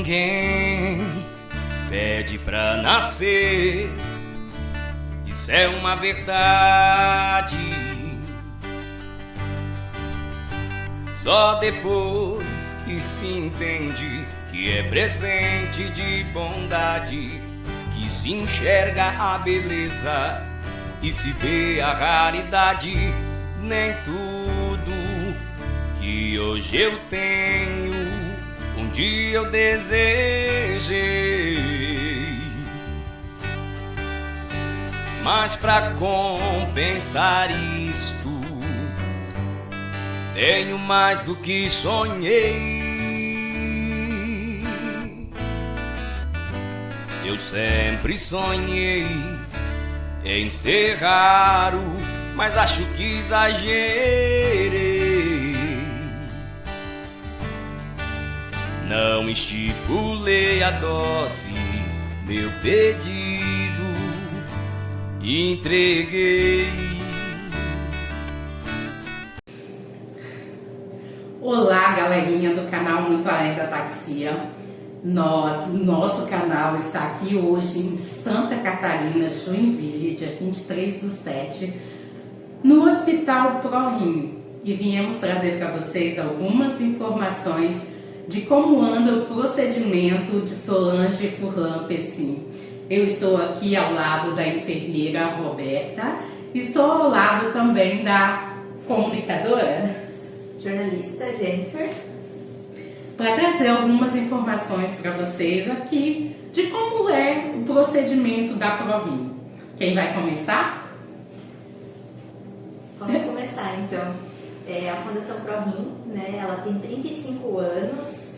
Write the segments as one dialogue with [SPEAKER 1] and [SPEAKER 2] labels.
[SPEAKER 1] ninguém pede pra nascer. Isso é uma verdade. Só depois que se entende que é presente de bondade, que se enxerga a beleza e se vê a raridade. Nem tudo que hoje eu tenho um dia eu desejei, mas pra compensar isto tenho mais do que sonhei. Eu sempre sonhei em ser raro, mas acho que exagerei. Não estipulei a dose, meu pedido entreguei.
[SPEAKER 2] Olá, galerinha do canal Muito Além da Taxia. Nosso canal está aqui hoje em Santa Catarina, Joinville, dia 23/7, no Hospital ProRim, e viemos trazer para vocês algumas informações de como anda o procedimento de Solange Furlan Pessim. Eu estou aqui ao lado da enfermeira Roberta, estou ao lado também da comunicadora,
[SPEAKER 3] jornalista Jennifer,
[SPEAKER 2] para trazer algumas informações para vocês aqui de como é o procedimento da ProRim. Quem vai começar?
[SPEAKER 3] Vamos começar então. A Fundação ProRim, né, ela tem 35 anos,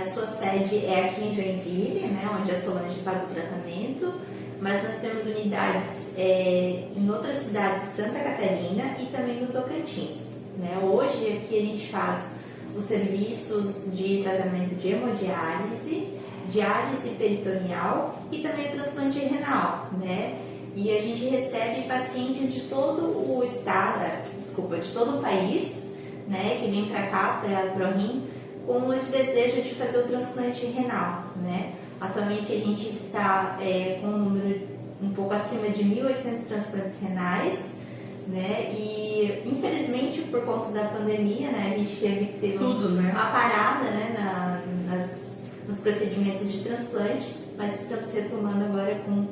[SPEAKER 3] a sua sede é aqui em Joinville, né, onde a Solange faz o tratamento, mas nós temos unidades em outras cidades de Santa Catarina e também no Tocantins. Né? Hoje aqui a gente faz os serviços de tratamento de hemodiálise, diálise peritoneal e também transplante renal, né? E a gente recebe pacientes de todo o estado, de todo o país, né? Que vem para cá, para a ProRim, com esse desejo de fazer o transplante renal, né? Atualmente a gente está com um número um pouco acima de 1.800 transplantes renais, né? E infelizmente por conta da pandemia, né, a gente teve que ter uma parada, né, nos procedimentos de transplantes, mas estamos retomando agora com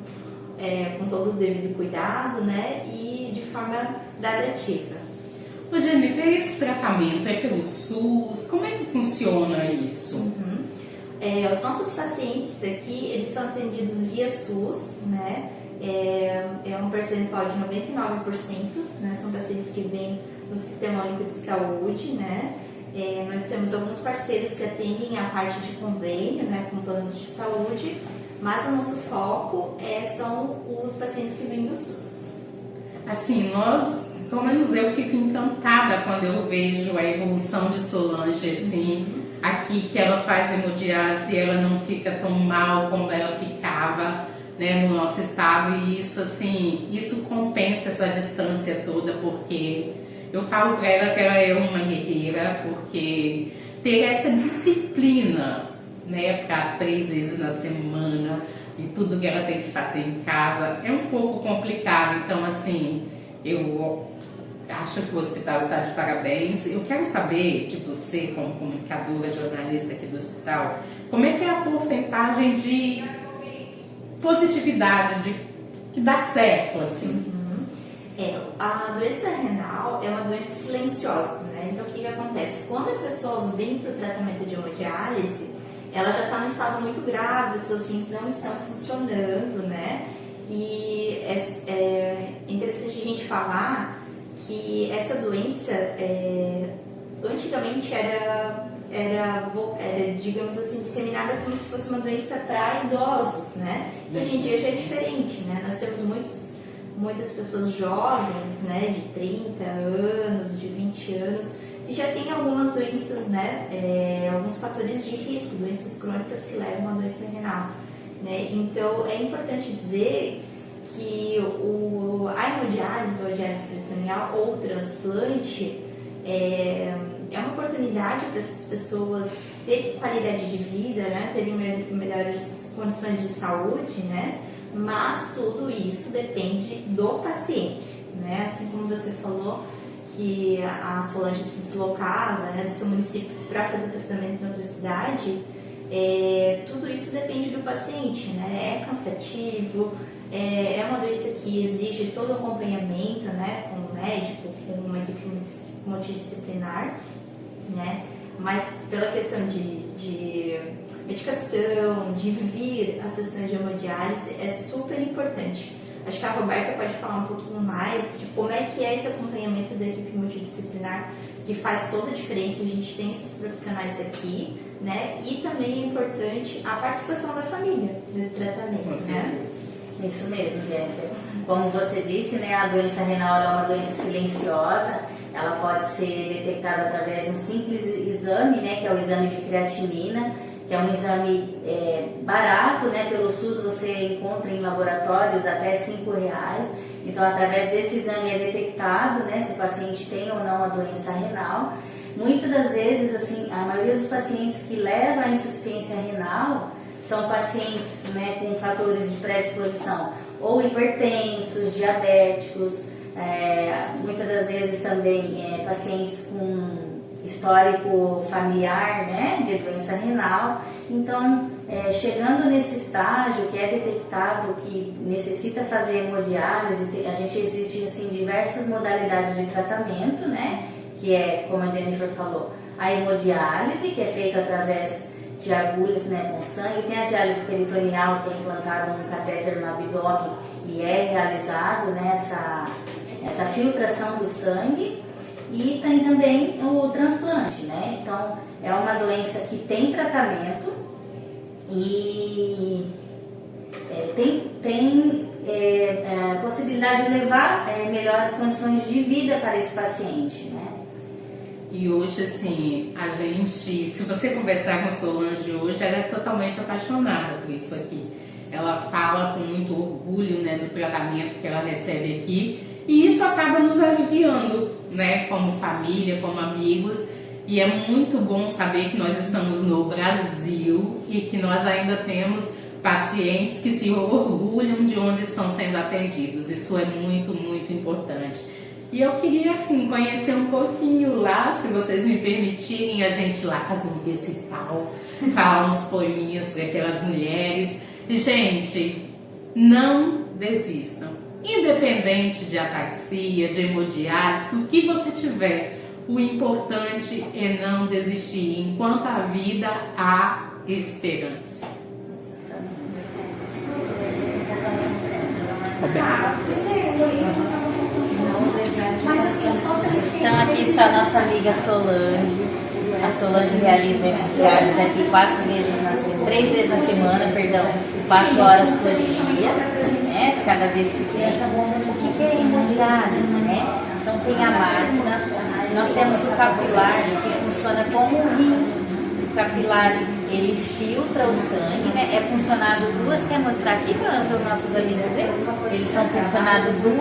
[SPEAKER 3] todo o devido cuidado, né, e de forma gradativa.
[SPEAKER 2] Ô Jennifer, esse tratamento é pelo SUS? Como é que funciona isso?
[SPEAKER 3] Os nossos pacientes aqui, eles são atendidos via SUS, né? É um percentual de 99%, né? São pacientes que vêm no Sistema Único de Saúde, né? Nós temos alguns parceiros que atendem a parte de convênio, né, com planos de saúde, mas o nosso foco são os pacientes que vêm do SUS.
[SPEAKER 2] Assim, pelo menos eu fico encantada quando eu vejo a evolução de Solange, assim, aqui que ela faz hemodiálise e ela não fica tão mal como ela ficava, né, no nosso estado, e isso, assim, isso compensa essa distância toda, porque eu falo para ela que ela é uma guerreira, porque ter essa disciplina, né, para 3 vezes na semana e tudo que ela tem que fazer em casa é um pouco complicado. Então, assim, eu acho que o hospital está de parabéns. Eu quero saber de você, como comunicadora, jornalista aqui do hospital, como é que é a porcentagem de positividade, que dá certo, assim?
[SPEAKER 3] A doença renal é uma doença silenciosa, né? Então, o que acontece? Quando a pessoa vem para o tratamento de hemodiálise, ela já está em estado muito grave, os seus rins não estão funcionando, né? E é interessante a gente falar que essa doença, antigamente era, digamos assim, disseminada como se fosse uma doença para idosos, né? E hoje em dia já é diferente, né? Nós temos muitas pessoas jovens, né, de 30 anos, de 20 anos, e já tem algumas doenças, né, alguns fatores de risco, doenças crônicas que levam à doença renal, né? Então, é importante dizer que a hemodiálise ou a diálise peritoneal ou transplante, é uma oportunidade para essas pessoas terem qualidade de vida, né? Terem melhores condições de saúde, né? Mas tudo isso depende do paciente, né? Assim como você falou que a Solange se deslocava, né, do seu município para fazer tratamento em outra cidade, tudo isso depende do paciente, né? É cansativo, é uma doença que exige todo o acompanhamento, né, com o médico, com uma equipe multidisciplinar, né? Mas pela questão de medicação, de vir às sessões de hemodiálise, é super importante. Acho que a Roberta pode falar um pouquinho mais de como é que é esse acompanhamento da equipe multidisciplinar, que faz toda a diferença. A gente tem esses profissionais aqui, né? E também é importante a participação da família nesse tratamento, né?
[SPEAKER 4] Isso mesmo, Jennifer. Como você disse, né, a doença renal é uma doença silenciosa. Ela pode ser detectada através de um simples exame, né, que é o exame de creatinina, que é um exame barato, né, pelo SUS você encontra em laboratórios até R$5. Então, através desse exame é detectado, né, se o paciente tem ou não a doença renal. Muitas das vezes, assim, a maioria dos pacientes que levam à insuficiência renal são pacientes, né, com fatores de predisposição, ou hipertensos, diabéticos, muitas das vezes também pacientes com histórico familiar, né, de doença renal. Então, chegando nesse estágio que é detectado que necessita fazer hemodiálise, a gente existe assim diversas modalidades de tratamento, né, que é, como a Jennifer falou, a hemodiálise, que é feita através de agulhas, né, com sangue. Tem a diálise peritoneal, que é implantado um catéter no abdômen e é realizado, né, essa filtração do sangue. E tem também o transplante, né? Então, é uma doença que tem tratamento e tem possibilidade de levar melhores condições de vida para esse paciente, né?
[SPEAKER 2] E hoje, assim, a gente, se você conversar com a Solange hoje, ela é totalmente apaixonada por isso aqui. Ela fala com muito orgulho, né, do tratamento que ela recebe aqui. E isso acaba nos aliviando, né, como família, como amigos. E é muito bom saber que nós estamos no Brasil e que nós ainda temos pacientes que se orgulham de onde estão sendo atendidos. Isso é muito, muito importante. E eu queria, assim, conhecer um pouquinho lá, se vocês me permitirem, a gente lá fazer um recital, falar uns poeminhas para aquelas mulheres. E, gente, não desistam. Independente de ataxia, de hemodiálise, do que você tiver, o importante é não desistir. Enquanto a vida, há esperança.
[SPEAKER 4] Então, aqui está a nossa amiga Solange. A Solange realiza hemodiálise aqui 3 vezes na semana, 4 horas por dia, né? Cada vez que tem. O que é hemodiálise, né? Então tem a máquina, nós temos o capilar que funciona como um rim. O capilar, ele filtra o sangue, né? É funcionado quer mostrar aqui para os nossos amigos verem? Eles são funcionados 2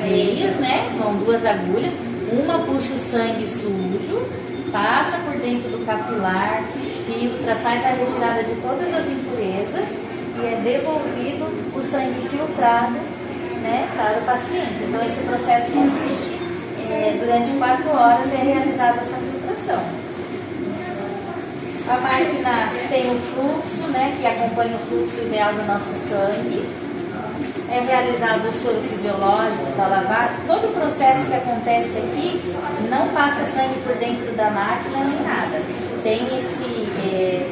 [SPEAKER 4] veias, né? Com 2 agulhas, uma puxa o sangue sujo, passa por dentro do capilar, filtra, faz a retirada de todas as impurezas e é devolvido o sangue filtrado, né, para o paciente. Então esse processo consiste, durante 4 horas é realizada essa filtração. A máquina tem o fluxo, né, que acompanha o fluxo ideal do nosso sangue. É realizado o soro fisiológico para lavar. Todo o processo que acontece aqui não passa sangue por dentro da máquina nem nada. Tem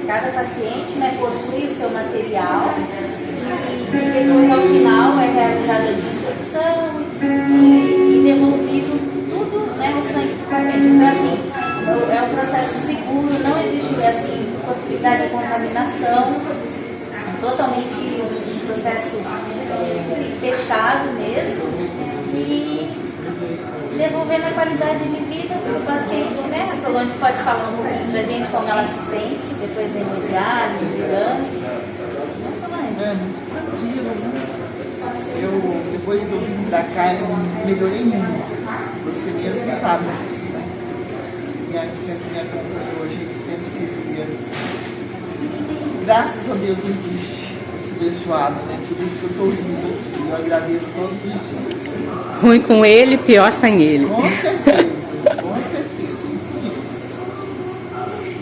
[SPEAKER 4] cada paciente, né, possui o seu material e depois ao final é realizada a desinfecção e devolvido tudo, né, o sangue do paciente. Então assim, é um processo seguro, não existe assim, possibilidade de contaminação, é totalmente um processo fechado mesmo e devolvendo a qualidade de vida para o paciente, né? A Solange pode falar um pouquinho da gente como ela se sente depois da hemodiálise, durante. Né, Solange?
[SPEAKER 5] Eu, depois que eu vim pra cá, eu melhorei muito. Você mesmo sabe disso, né? Minha mãe sempre me acompanhou, a gente sempre se via. Graças a Deus existe esse abençoado, né? Por isso que eu estou viva aqui. Eu agradeço todos os dias.
[SPEAKER 2] Ruim com ele, pior sem ele.
[SPEAKER 5] Com certeza, com certeza. Isso mesmo.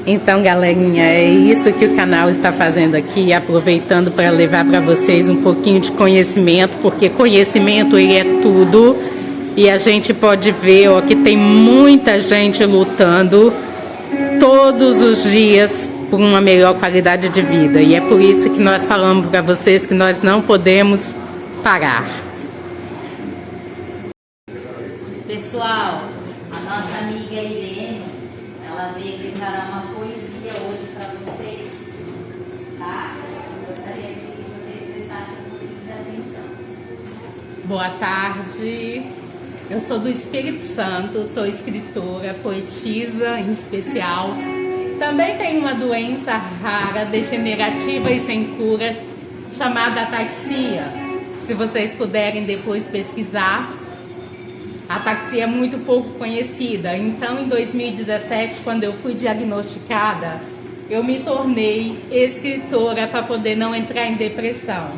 [SPEAKER 2] Então, galerinha, é isso que o canal está fazendo aqui, aproveitando para levar para vocês um pouquinho de conhecimento, porque conhecimento ele é tudo, e a gente pode ver, ó, que tem muita gente lutando todos os dias por uma melhor qualidade de vida, e é por isso que nós falamos para vocês que nós não podemos parar.
[SPEAKER 4] Pessoal, a nossa amiga Irene, ela veio declarar uma poesia hoje para vocês, tá? Eu gostaria que vocês prestassem um pouquinho de atenção.
[SPEAKER 2] Boa tarde, eu sou do Espírito Santo, sou escritora, poetisa em especial. Também tenho uma doença rara, degenerativa e sem cura, chamada ataxia. Se vocês puderem depois pesquisar, a ataxia é muito pouco conhecida. Então, em 2017, quando eu fui diagnosticada, eu me tornei escritora para poder não entrar em depressão.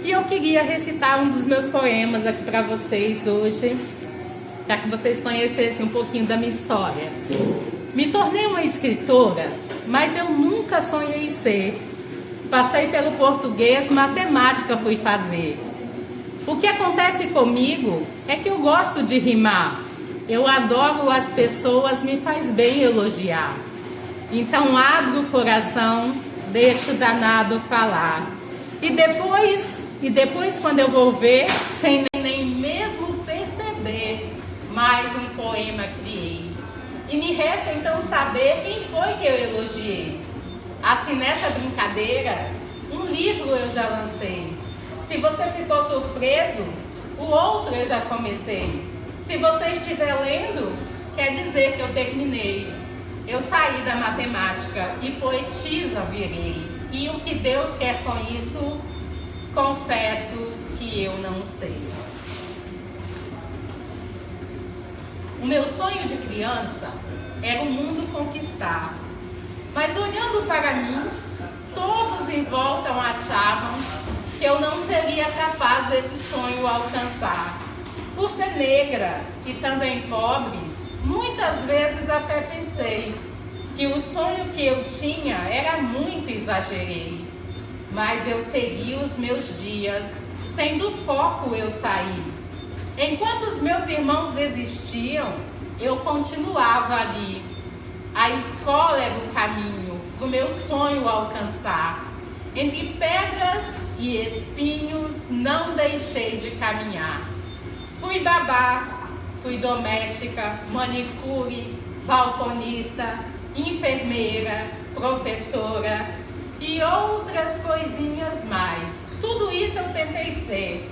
[SPEAKER 2] E eu queria recitar um dos meus poemas aqui para vocês hoje, para que vocês conhecessem um pouquinho da minha história. Me tornei uma escritora, mas eu nunca sonhei ser. Passei pelo português, matemática fui fazer. O que acontece comigo é que eu gosto de rimar. Eu adoro as pessoas, me faz bem elogiar. Então abro o coração, deixo o danado falar. E depois quando eu vou ver, sem nem mesmo perceber, mais um poema criei. E me resta então saber quem foi que eu elogiei. Assim, nessa brincadeira, um livro eu já lancei. Se você ficou surpreso, o outro eu já comecei. Se você estiver lendo, quer dizer que eu terminei. Eu saí da matemática e poetisa virei. E o que Deus quer com isso, confesso que eu não sei. O meu sonho de criança era o mundo conquistar. Mas olhando para mim, todos em volta achavam que eu não seria capaz desse sonho alcançar. Por ser negra e também pobre, muitas vezes até pensei que o sonho que eu tinha era muito exagerei. Mas eu segui os meus dias, sem do foco eu saí. Enquanto os meus irmãos desistiam, eu continuava ali. A escola é do caminho, do meu sonho alcançar. Entre pedras e espinhos, não deixei de caminhar. Fui babá, fui doméstica, manicure, balconista, enfermeira, professora e outras coisinhas mais. Tudo isso eu tentei ser,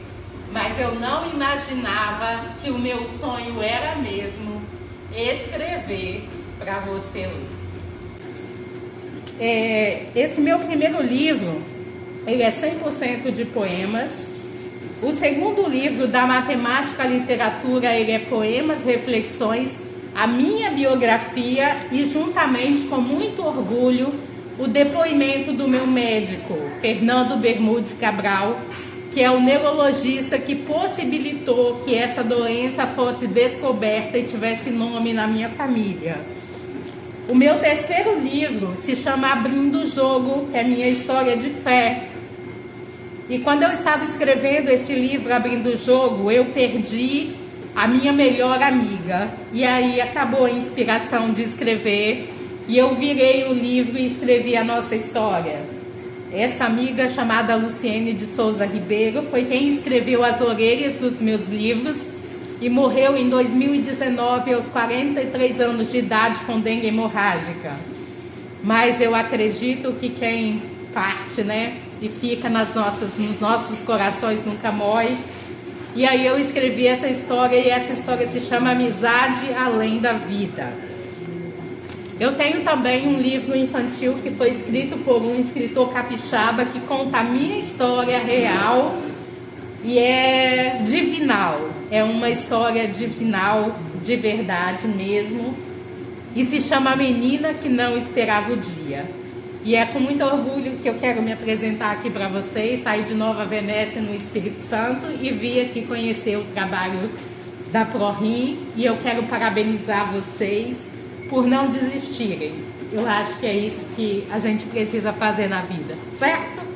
[SPEAKER 2] mas eu não imaginava que o meu sonho era mesmo escrever para você ler. Esse meu primeiro livro, ele é 100% de poemas. O segundo livro, da matemática à literatura, ele é poemas, reflexões, a minha biografia e, juntamente com muito orgulho, o depoimento do meu médico, Fernando Bermudes Cabral, que é o neurologista que possibilitou que essa doença fosse descoberta e tivesse nome na minha família. O meu terceiro livro se chama Abrindo o Jogo, que é minha história de fé. E quando eu estava escrevendo este livro, Abrindo o Jogo, eu perdi a minha melhor amiga. E aí acabou a inspiração de escrever e eu virei o livro e escrevi a nossa história. Esta amiga, chamada Luciene de Souza Ribeiro, foi quem escreveu as orelhas dos meus livros e morreu em 2019 aos 43 anos de idade com dengue hemorrágica. Mas eu acredito que quem parte, né, e fica nos nossos corações nunca morre. E aí eu escrevi essa história e essa história se chama Amizade Além da Vida. Eu tenho também um livro infantil que foi escrito por um escritor capixaba que conta a minha história real e é divinal. É uma história divinal de verdade mesmo, e se chama A Menina que Não Esperava o Dia. E é com muito orgulho que eu quero me apresentar aqui para vocês. Saí de Nova Venécia, no Espírito Santo, e vim aqui conhecer o trabalho da ProRim, e eu quero parabenizar vocês por não desistirem. Eu acho que é isso que a gente precisa fazer na vida, certo?